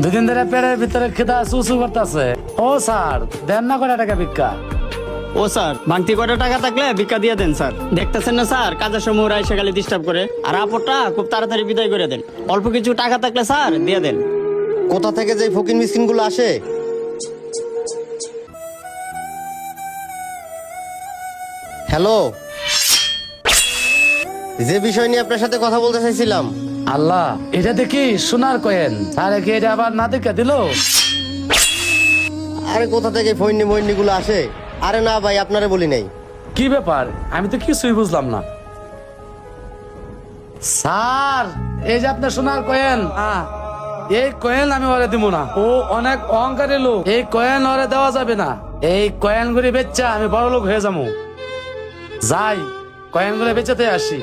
দুদিন ধরে পেটের ভিতরে খিদা চুচু করতেছে। ও স্যার, দেন না কটা টাকা ভিক্ষা। ও স্যার, ভাঙতি কয়টা টাকা থাকলে ভিক্ষা দিয়ে দেন স্যার। দেখতেছেন না স্যার, কাজের সময় ওরা এসে খালি ডিস্টার্ব করে। আর আপরটা খুব তাড়াতাড়ি বিদায় করে দেন। অল্প কিছু টাকা থাকলে স্যার দিয়ে দেন। কোথা থেকে যে ফকির মিসকিন গুলো আসে। হ্যালো, যে বিষয় নিয়ে আপনার সাথে কথা বলতে চাইছিলাম। আল্লাহ, এটা দেখি সোনার কয়েন। আরে কি এটা আবার না দেখা দিল? আরে কোথা থেকে ফৈন্নি মৈন্নি গুলো আসে? আরে না ভাই, আপনারে বলি নাই। কি ব্যাপার? আমি তো কিছুই বুঝলাম না। স্যার, এই যে আপনার সোনার কয়েন। এই কয়েন আমি ওরে দিব না। ও অনেক অহংকারী লোক। এই কয়েন ওরে দেওয়া যাবে না। এই কয়েন গুলি বেচা আমি বড় লোক হয়ে যাবো। যাই, কয়েন গুলো বেচাতে আসি।